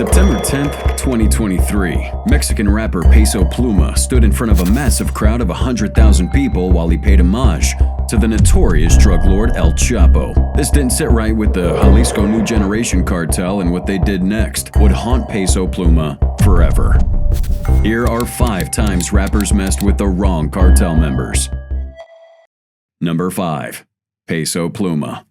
September 10th, 2023, Mexican rapper Peso Pluma stood in front of a massive crowd of 100,000 people while he paid homage to the notorious drug lord El Chapo. This didn't sit right with the Jalisco New Generation Cartel, and what they did next would haunt Peso Pluma forever. Here are 5 times rappers messed with the wrong cartel members. Number 5. Peso Pluma.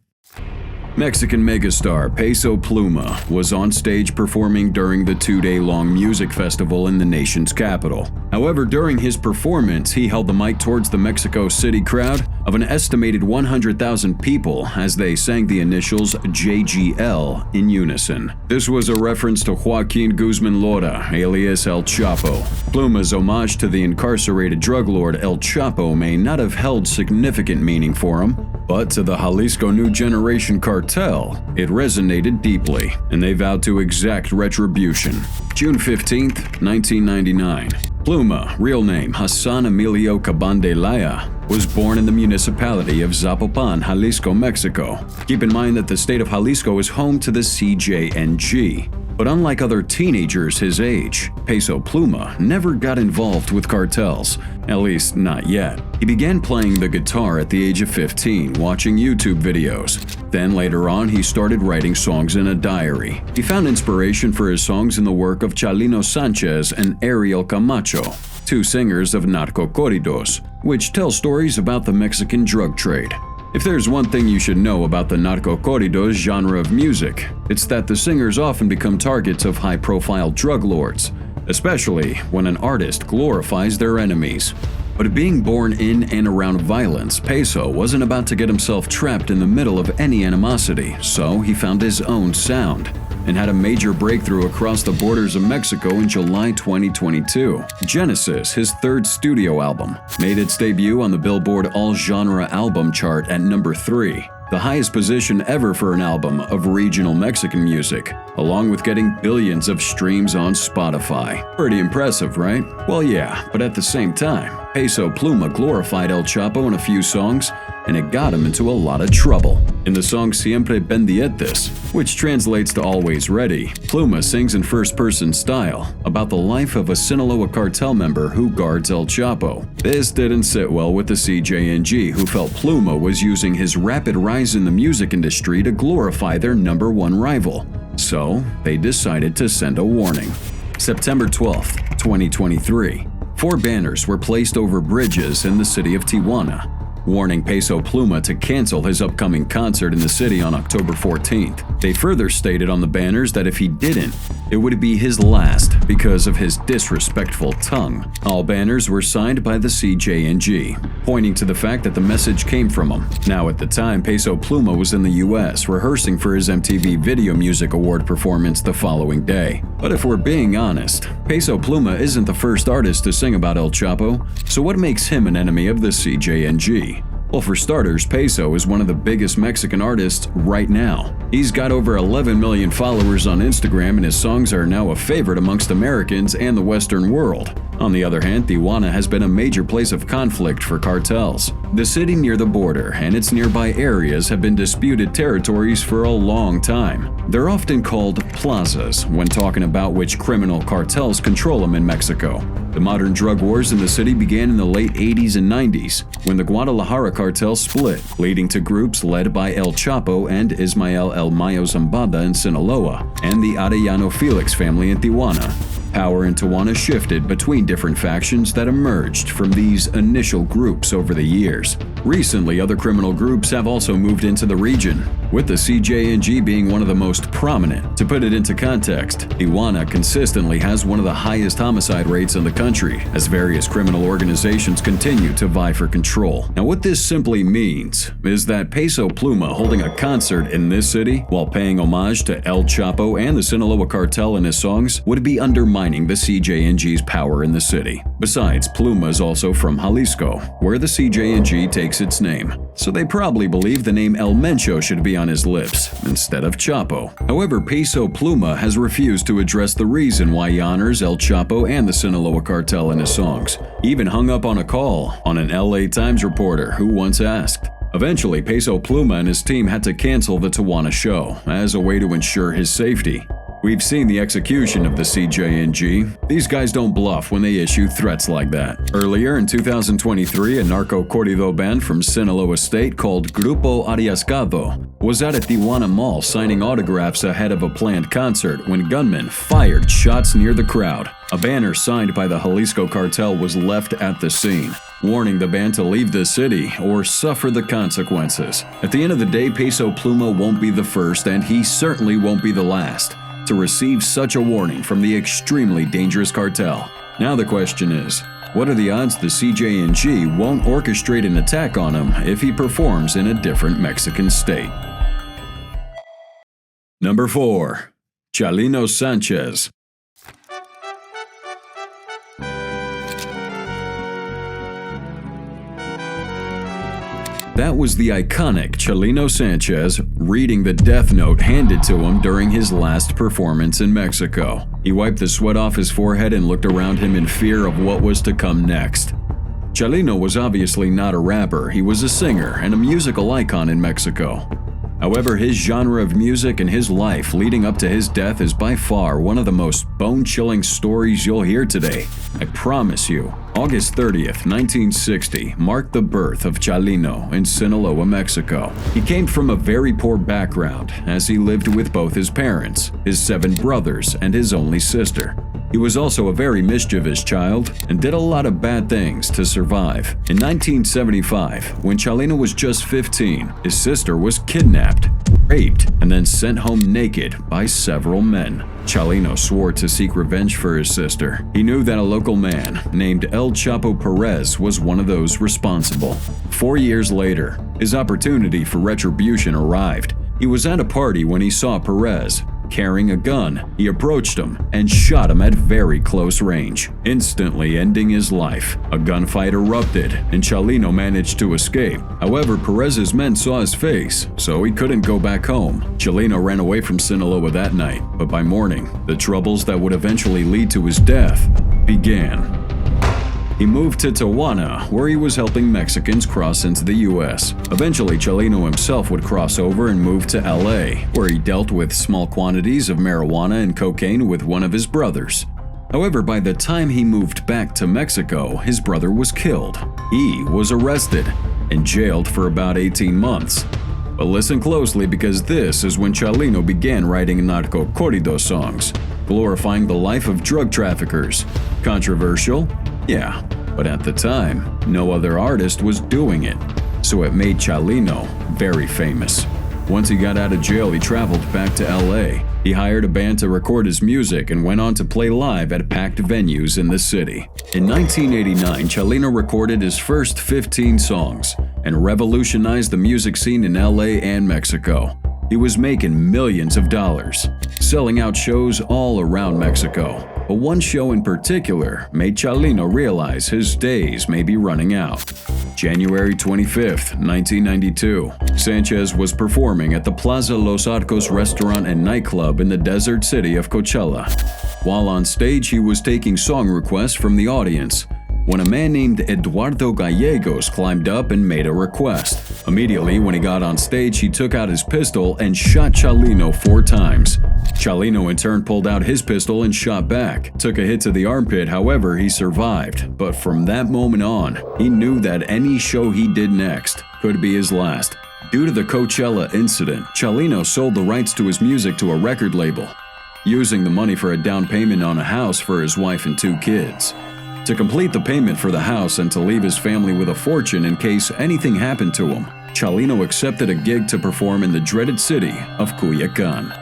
Mexican megastar Peso Pluma was on stage performing during the 2-day-long music festival in the nation's capital. However, during his performance, he held the mic towards the Mexico City crowd of an estimated 100,000 people as they sang the initials JGL in unison. This was a reference to Joaquin Guzman Lora, alias El Chapo. Pluma's homage to the incarcerated drug lord El Chapo may not have held significant meaning for him, but to the Jalisco New Generation Cartel, it resonated deeply, and they vowed to exact retribution. June 15, 1999. Pluma, real name Hassan Emilio Cabandelaya, was born in the municipality of Zapopan, Jalisco, Mexico. Keep in mind that the state of Jalisco is home to the CJNG. But unlike other teenagers his age, Peso Pluma never got involved with cartels, at least not yet. He began playing the guitar at the age of 15, watching YouTube videos. Then later on, he started writing songs in a diary. He found inspiration for his songs in the work of Chalino Sanchez and Ariel Camacho, 2 singers of narco corridos, which tell stories about the Mexican drug trade. If there's one thing you should know about the narco corridos genre of music, it's that the singers often become targets of high-profile drug lords, especially when an artist glorifies their enemies. But being born in and around violence, Peso wasn't about to get himself trapped in the middle of any animosity, so he found his own sound and had a major breakthrough across the borders of Mexico in July 2022. Genesis, his 3rd studio album, made its debut on the Billboard All-Genre Album chart at number 3, the highest position ever for an album of regional Mexican music, along with getting billions of streams on Spotify. Pretty impressive, right? Well, yeah, but at the same time, Peso Pluma glorified El Chapo in a few songs, and it got him into a lot of trouble. In the song Siempre Pendientes, which translates to Always Ready, Pluma sings in first-person style about the life of a Sinaloa cartel member who guards El Chapo. This didn't sit well with the CJNG, who felt Pluma was using his rapid rise in the music industry to glorify their #1 rival. So, they decided to send a warning. September 12, 2023. 4 banners were placed over bridges in the city of Tijuana, warning Peso Pluma to cancel his upcoming concert in the city on October 14th. They further stated on the banners that if he didn't, it would be his last because of his disrespectful tongue. All banners were signed by the CJNG, pointing to the fact that the message came from him. Now, at the time, Peso Pluma was in the US rehearsing for his MTV Video Music Award performance the following day. But if we're being honest, Peso Pluma isn't the first artist to sing about El Chapo, so what makes him an enemy of the CJNG? Well, for starters, Peso is one of the biggest Mexican artists right now. He's got over 11 million followers on Instagram, and his songs are now a favorite amongst Americans and the Western world. On the other hand, Tijuana has been a major place of conflict for cartels. The city near the border and its nearby areas have been disputed territories for a long time. They're often called plazas when talking about which criminal cartels control them in Mexico. The modern drug wars in the city began in the late 80s and 90s, when the Guadalajara cartel split, leading to groups led by El Chapo and Ismael El Mayo Zambada in Sinaloa, and the Arellano Felix family in Tijuana. Power in Tijuana shifted between different factions that emerged from these initial groups over the years. Recently, other criminal groups have also moved into the region, with the CJNG being one of the most prominent. To put it into context, Tijuana consistently has one of the highest homicide rates in the country, as various criminal organizations continue to vie for control. Now, what this simply means is that Peso Pluma holding a concert in this city while paying homage to El Chapo and the Sinaloa cartel in his songs would be undermining the CJNG's power in the city. Besides, Pluma is also from Jalisco, where the CJNG takes its name, so they probably believe the name El Mencho should be on his lips instead of Chapo. However, Peso Pluma has refused to address the reason why he honors El Chapo and the Sinaloa cartel in his songs. He even hung up on a call on an LA Times reporter who once asked. Eventually, Peso Pluma and his team had to cancel the Tijuana show as a way to ensure his safety. We've seen the execution of the CJNG. These guys don't bluff when they issue threats like that. Earlier in 2023, a narco-corrido band from Sinaloa State called Grupo Arriesgado was at a Tijuana mall signing autographs ahead of a planned concert when gunmen fired shots near the crowd. A banner signed by the Jalisco Cartel was left at the scene, warning the band to leave the city or suffer the consequences. At the end of the day, Peso Pluma won't be the first, and he certainly won't be the last to receive such a warning from the extremely dangerous cartel. Now the question is, what are the odds the CJNG won't orchestrate an attack on him if he performs in a different Mexican state? Number 4. Chalino Sanchez. That was the iconic Chalino Sanchez reading the death note handed to him during his last performance in Mexico. He wiped the sweat off his forehead and looked around him in fear of what was to come next. Chalino was obviously not a rapper, he was a singer and a musical icon in Mexico. However, his genre of music and his life leading up to his death is by far one of the most bone-chilling stories you'll hear today. I promise you. August 30th, 1960 marked the birth of Chalino in Sinaloa, Mexico. He came from a very poor background as he lived with both his parents, his 7 brothers, and his only sister. He was also a very mischievous child and did a lot of bad things to survive. In 1975, when Chalino was just 15, his sister was kidnapped, raped, and then sent home naked by several men. Chalino swore to seek revenge for his sister. He knew that a local man named El Chapo Perez was one of those responsible. 4 years later, his opportunity for retribution arrived. He was at a party when he saw Perez carrying a gun. He approached him and shot him at very close range, instantly ending his life. A gunfight erupted and Chalino managed to escape. However, Perez's men saw his face, so he couldn't go back home. Chalino ran away from Sinaloa that night, but by morning, the troubles that would eventually lead to his death began. He moved to Tijuana, where he was helping Mexicans cross into the US. Eventually, Chalino himself would cross over and move to LA, where he dealt with small quantities of marijuana and cocaine with one of his brothers. However, by the time he moved back to Mexico, his brother was killed. He was arrested and jailed for about 18 months. But listen closely, because this is when Chalino began writing narco-corrido songs, glorifying the life of drug traffickers. Controversial? Yeah, but at the time, no other artist was doing it, so it made Chalino very famous. Once he got out of jail, he traveled back to LA. He hired a band to record his music and went on to play live at packed venues in the city. In 1989, Chalino recorded his first 15 songs and revolutionized the music scene in LA and Mexico. He was making millions of dollars, selling out shows all around Mexico. But one show in particular made Chalino realize his days may be running out. January 25th, 1992, Sanchez was performing at the Plaza Los Arcos restaurant and nightclub in the desert city of Coachella. While on stage, he was taking song requests from the audience when a man named Eduardo Gallegos climbed up and made a request. Immediately, when he got on stage, he took out his pistol and shot Chalino 4 times. Chalino in turn pulled out his pistol and shot back. Took a hit to the armpit, however, he survived. But from that moment on, he knew that any show he did next could be his last. Due to the Coachella incident, Chalino sold the rights to his music to a record label, using the money for a down payment on a house for his wife and 2 kids. To complete the payment for the house and to leave his family with a fortune in case anything happened to him, Chalino accepted a gig to perform in the dreaded city of Culiacan.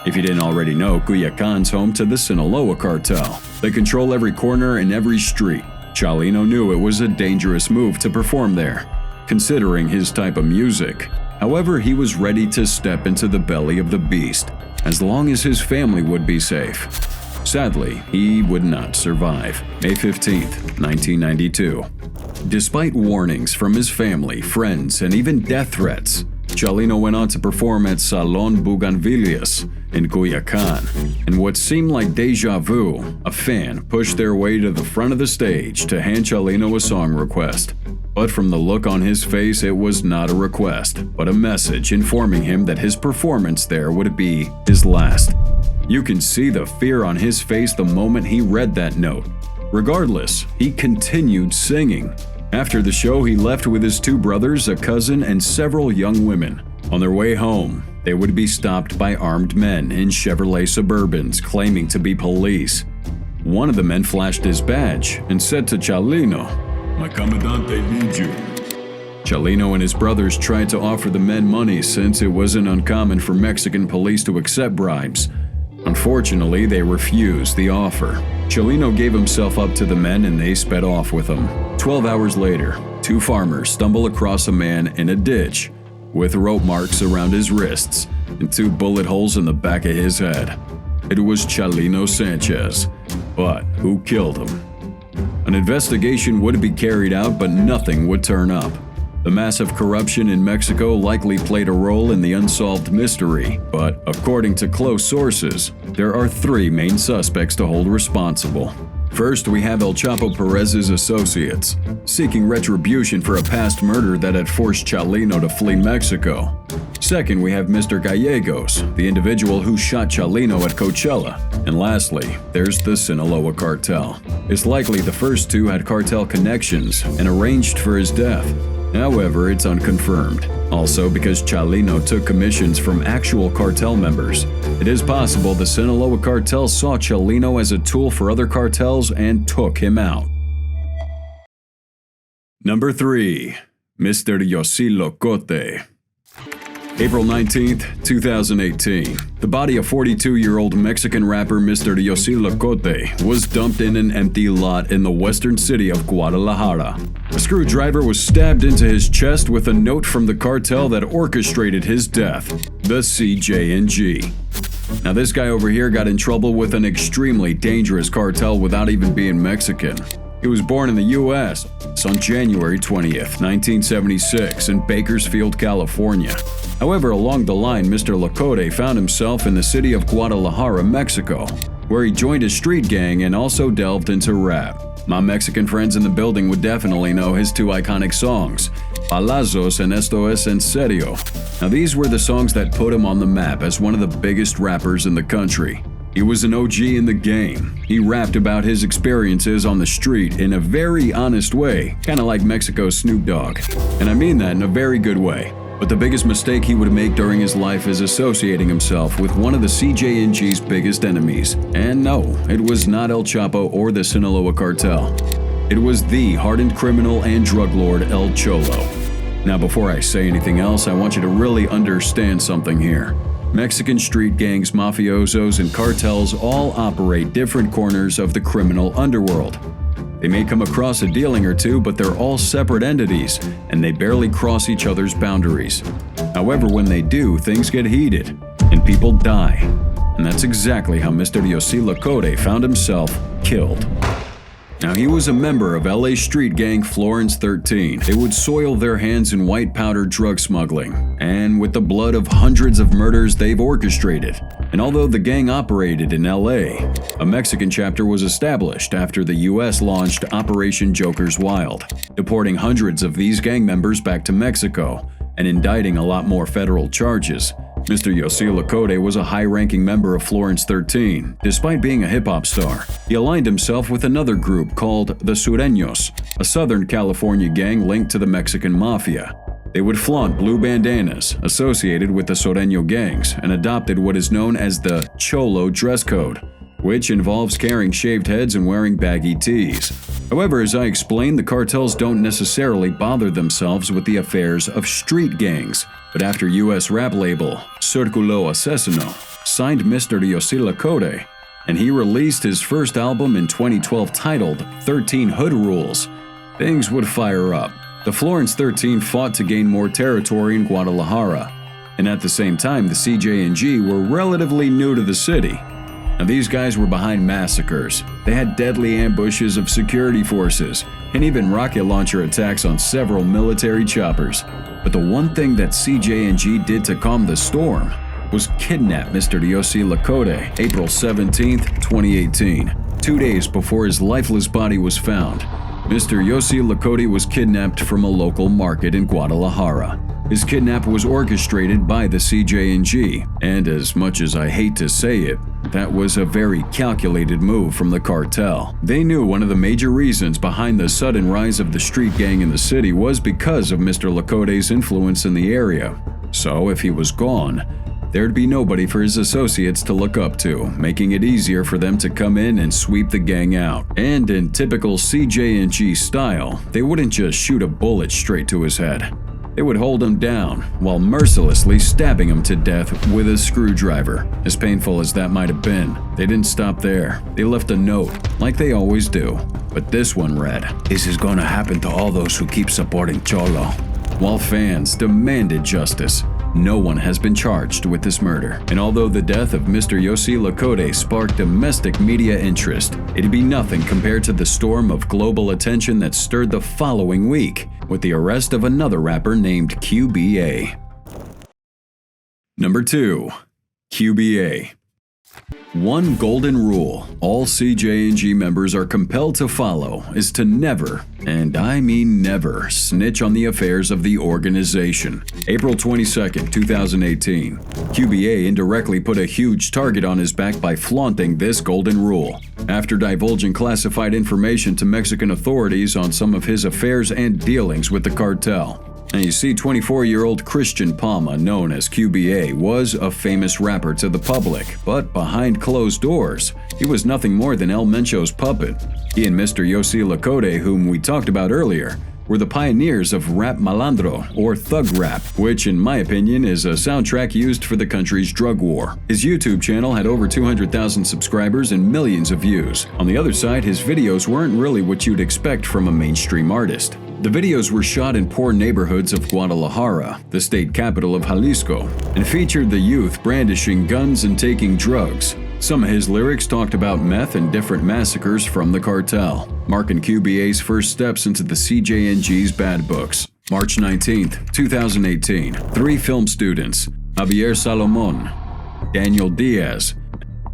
If you didn't already know, Culiacan's home to the Sinaloa cartel. They control every corner and every street. Chalino knew it was a dangerous move to perform there, considering his type of music. However, he was ready to step into the belly of the beast, as long as his family would be safe. Sadly, he would not survive. May 15th, 1992. Despite warnings from his family, friends, and even death threats, Chalino went on to perform at Salon Bougainvilleas in Culiacan. In what seemed like deja vu, a fan pushed their way to the front of the stage to hand Chalino a song request. But from the look on his face, it was not a request, but a message informing him that his performance there would be his last. You can see the fear on his face the moment he read that note. Regardless, he continued singing. After the show, he left with his 2 brothers, a cousin, and several young women. On their way home, they would be stopped by armed men in Chevrolet Suburbans claiming to be police. One of the men flashed his badge and said to Chalino, "My comandante needs you." Chalino and his brothers tried to offer the men money since it wasn't uncommon for Mexican police to accept bribes. Unfortunately, they refused the offer. Chalino gave himself up to the men and they sped off with him. 12 hours later, 2 farmers stumble across a man in a ditch with rope marks around his wrists and 2 bullet holes in the back of his head. It was Chalino Sanchez. But who killed him? An investigation would be carried out, but nothing would turn up. The massive corruption in Mexico likely played a role in the unsolved mystery, but according to close sources, there are 3 main suspects to hold responsible. First, we have El Chapo Perez's associates, seeking retribution for a past murder that had forced Chalino to flee Mexico. Second, we have Mr. Gallegos, the individual who shot Chalino at Coachella. And lastly, there's the Sinaloa Cartel. It's likely the first 2 had cartel connections and arranged for his death. However, it's unconfirmed. Also, because Chalino took commissions from actual cartel members, it is possible the Sinaloa Cartel saw Chalino as a tool for other cartels and took him out. Number 3. Mr. Yos Loot. April 19, 2018. The body of 42-year-old Mexican rapper Mr. Yos Loot was dumped in an empty lot in the western city of Guadalajara. A screwdriver was stabbed into his chest with a note from the cartel that orchestrated his death, the CJNG. Now this guy over here got in trouble with an extremely dangerous cartel without even being Mexican. He was born in the U.S. on January 20th, 1976 in Bakersfield, California. However, along the line, Mr. Locote found himself in the city of Guadalajara, Mexico, where he joined a street gang and also delved into rap. My Mexican friends in the building would definitely know his 2 iconic songs, Palazos and Esto Es En Serio. Now these were the songs that put him on the map as one of the biggest rappers in the country. He was an OG in the game. He rapped about his experiences on the street in a very honest way, kinda like Mexico's Snoop Dogg. And I mean that in a very good way. But the biggest mistake he would make during his life is associating himself with one of the CJNG's biggest enemies. And no, it was not El Chapo or the Sinaloa Cartel. It was the hardened criminal and drug lord El Cholo. Now before I say anything else, I want you to really understand something here. Mexican street gangs, mafiosos, and cartels all operate different corners of the criminal underworld. They may come across a dealing or 2, but they're all separate entities, and they barely cross each other's boundaries. However, when they do, things get heated, and people die. And that's exactly how Mr. Yos Loot found himself killed. Now, he was a member of LA street gang Florence 13. They would soil their hands in white powder drug smuggling, and with the blood of hundreds of murders they've orchestrated. And although the gang operated in LA, a Mexican chapter was established after the US launched Operation Joker's Wild, deporting hundreds of these gang members back to Mexico and indicting a lot more federal charges. Mr. Yos Loot was a high-ranking member of Florence 13. Despite being a hip-hop star, he aligned himself with another group called the Sureños, a Southern California gang linked to the Mexican Mafia. They would flaunt blue bandanas associated with the Sureño gangs and adopted what is known as the Cholo dress code, which involves carrying shaved heads and wearing baggy tees. However, as I explained, the cartels don't necessarily bother themselves with the affairs of street gangs. But after US rap label Circulo Asesino signed Mr. Yos Loot, and he released his first album in 2012 titled 13 Hood Rules, things would fire up. The Florence 13 fought to gain more territory in Guadalajara, and at the same time the CJNG were relatively new to the city. Now these guys were behind massacres. They had deadly ambushes of security forces, and even rocket launcher attacks on several military choppers. But the one thing that CJNG did to calm the storm was kidnap Mr. Yos Loot April 17, 2018, 2 days before his lifeless body was found. Mr. Yos Loot was kidnapped from a local market in Guadalajara. His kidnap was orchestrated by the CJNG, and as much as I hate to say it, that was a very calculated move from the cartel. They knew one of the major reasons behind the sudden rise of the street gang in the city was because of Mr. Lacote's influence in the area. So if he was gone, there'd be nobody for his associates to look up to, making it easier for them to come in and sweep the gang out. And in typical CJNG style, they wouldn't just shoot a bullet straight to his head. They would hold him down while mercilessly stabbing him to death with a screwdriver. As painful as that might have been, they didn't stop there. They left a note, like they always do. But this one read, "This is gonna happen to all those who keep supporting Cholo." While fans demanded justice, no one has been charged with this murder. And although the death of Mr. Yos Loot sparked domestic media interest, it'd be nothing compared to the storm of global attention that stirred the following week with the arrest of another rapper named QBA. Number 2. QBA. One golden rule all CJNG members are compelled to follow is to never, and I mean never, snitch on the affairs of the organization. April 22, 2018. QBA indirectly put a huge target on his back by flaunting this golden rule. After divulging classified information to Mexican authorities on some of his affairs and dealings with the cartel. And you see, 24-year-old Christian Palma, known as QBA, was a famous rapper to the public, but behind closed doors, he was nothing more than El Mencho's puppet. He and Mr. Yos Loot, whom we talked about earlier, were the pioneers of rap malandro, or thug rap, which in my opinion is a soundtrack used for the country's drug war. His YouTube channel had over 200,000 subscribers and millions of views. On the other side, his videos weren't really what you'd expect from a mainstream artist. The videos were shot in poor neighborhoods of Guadalajara, the state capital of Jalisco, and featured the youth brandishing guns and taking drugs. Some of his lyrics talked about meth and different massacres from the cartel, marking QBA's first steps into the CJNG's bad books. March 19, 2018, 3 film students, Javier Salomon, Daniel Diaz,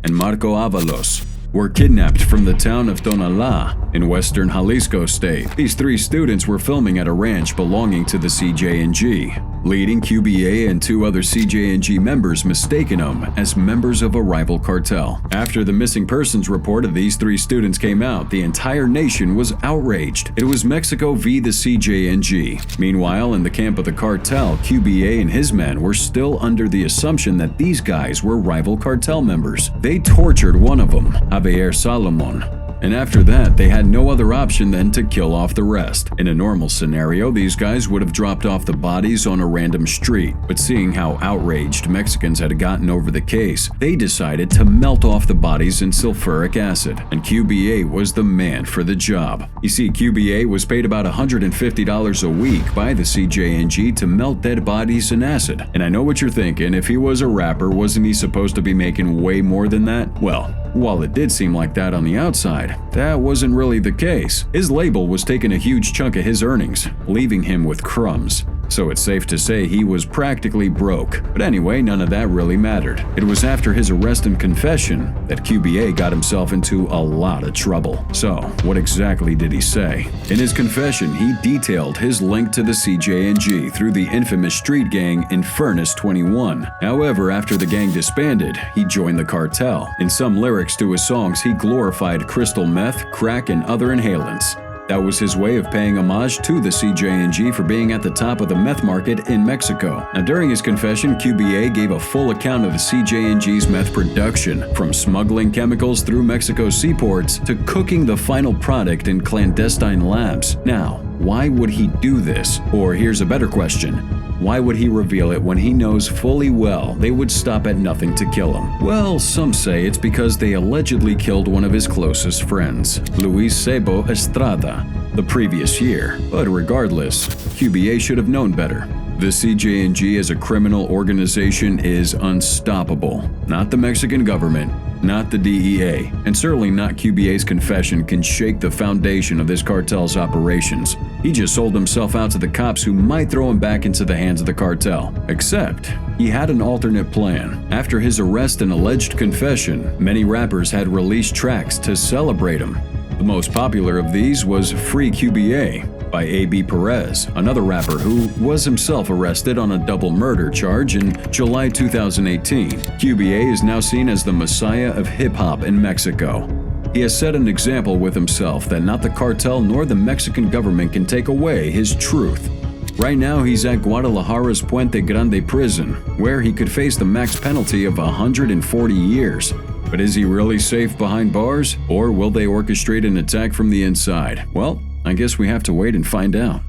and Marco Avalos, were kidnapped from the town of Tonalá in western Jalisco state. These 3 students were filming at a ranch belonging to the CJNG, leading QBA and 2 other CJNG members mistaken them as members of a rival cartel. After the missing persons report of these 3 students came out, the entire nation was outraged. It was Mexico v. the CJNG. Meanwhile, in the camp of the cartel, QBA and his men were still under the assumption that these guys were rival cartel members. They tortured one of them, Javier Salomon. And after that, they had no other option than to kill off the rest. In a normal scenario, these guys would have dropped off the bodies on a random street. But seeing how outraged Mexicans had gotten over the case, they decided to melt off the bodies in sulfuric acid. And QBA was the man for the job. You see, QBA was paid about $150 a week by the CJNG to melt dead bodies in acid. And I know what you're thinking, if he was a rapper, wasn't he supposed to be making way more than that? Well, while it did seem like that on the outside, that wasn't really the case. His label was taking a huge chunk of his earnings, leaving him with crumbs. So it's safe to say he was practically broke. But anyway, none of that really mattered. It was after his arrest and confession that QBA got himself into a lot of trouble. So, what exactly did he say? In his confession, he detailed his link to the CJNG through the infamous street gang Infernus 21. However, after the gang disbanded, he joined the cartel. In some lyrics to his songs, he glorified crystal meth, crack, and other inhalants. That was his way of paying homage to the CJNG for being at the top of the meth market in Mexico. Now, during his confession, QBA gave a full account of the CJNG's meth production, from smuggling chemicals through Mexico's seaports to cooking the final product in clandestine labs. Now, why would he do this? Or here's a better question. Why would he reveal it when he knows fully well they would stop at nothing to kill him? Well, some say it's because they allegedly killed one of his closest friends, Luis Sebo Estrada, the previous year. But regardless, QBA should have known better. The CJNG as a criminal organization is unstoppable. Not the Mexican government, not the DEA, and certainly not QBA's confession can shake the foundation of this cartel's operations. He just sold himself out to the cops who might throw him back into the hands of the cartel. Except, he had an alternate plan. After his arrest and alleged confession, many rappers had released tracks to celebrate him. The most popular of these was Free QBA. by A.B. Perez, another rapper who was himself arrested on a double murder charge in July 2018. QBA is now seen as the messiah of hip-hop in Mexico. He has set an example with himself that not the cartel nor the Mexican government can take away his truth. Right now, he's at Guadalajara's Puente Grande prison, where he could face the max penalty of 140 years. But is he really safe behind bars, or will they orchestrate an attack from the inside? Well, I guess we have to wait and find out.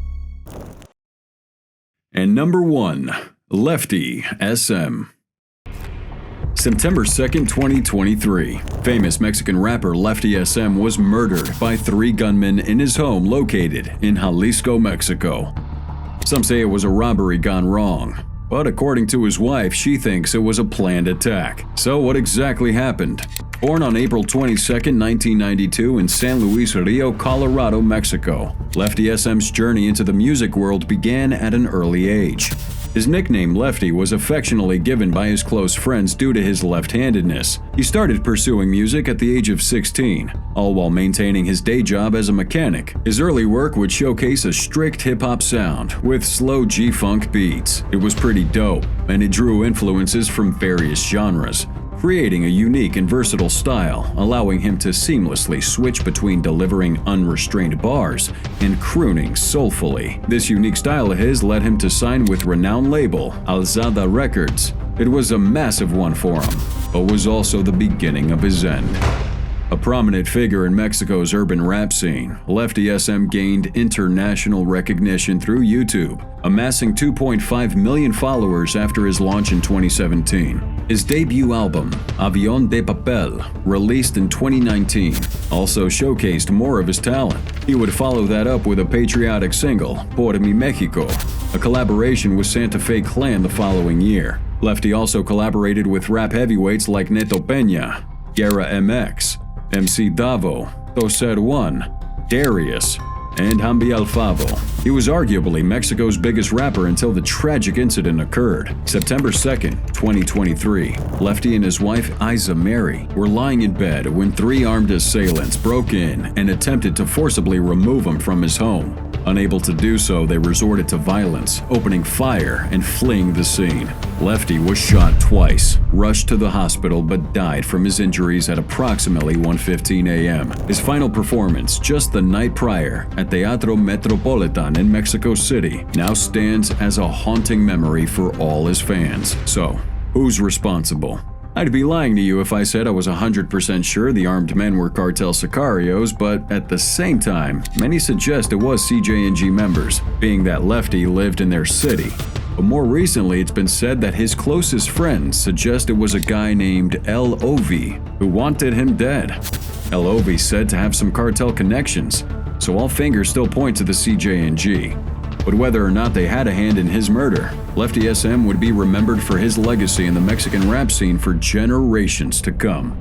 And number 1. Lefty SM. September 2nd, 2023. Famous Mexican rapper Lefty SM was murdered by 3 gunmen in his home located in Jalisco, Mexico. Some say it was a robbery gone wrong, but according to his wife, she thinks it was a planned attack. So what exactly happened? Born on April 22, 1992 in San Luis Rio, Colorado, Mexico, Lefty SM's journey into the music world began at an early age. His nickname Lefty was affectionately given by his close friends due to his left-handedness. He started pursuing music at the age of 16, all while maintaining his day job as a mechanic. His early work would showcase a strict hip-hop sound with slow G-funk beats. It was pretty dope, and it drew influences from various genres, creating a unique and versatile style, allowing him to seamlessly switch between delivering unrestrained bars and crooning soulfully. This unique style of his led him to sign with renowned label Alzada Records. It was a massive one for him, but was also the beginning of his end. A prominent figure in Mexico's urban rap scene, Lefty SM gained international recognition through YouTube, amassing 2.5 million followers after his launch in 2017. His debut album, Avión de Papel, released in 2019, also showcased more of his talent. He would follow that up with a patriotic single, Por Mi Mexico, a collaboration with Santa Fe Clan the following year. Lefty also collaborated with rap heavyweights like Neto Peña, Guerra MX, MC Davo, Toser One, Darius, and Hambi Alfavo. He was arguably Mexico's biggest rapper until the tragic incident occurred. September 2nd, 2023, Lefty and his wife Isa Mary were lying in bed when 3 armed assailants broke in and attempted to forcibly remove him from his home. Unable to do so, they resorted to violence, opening fire and fleeing the scene. Lefty was shot twice, rushed to the hospital, but died from his injuries at approximately 1:15 a.m. His final performance, just the night prior, at Teatro Metropolitan in Mexico City, now stands as a haunting memory for all his fans. So, who's responsible? I'd be lying to you if I said I was 100% sure the armed men were cartel sicarios, but at the same time, many suggest it was CJNG members, being that Lefty lived in their city. But more recently, it's been said that his closest friends suggest it was a guy named L.O.V. who wanted him dead. L.O.V. said to have some cartel connections, so all fingers still point to the CJNG. But whether or not they had a hand in his murder, Lefty SM would be remembered for his legacy in the Mexican rap scene for generations to come.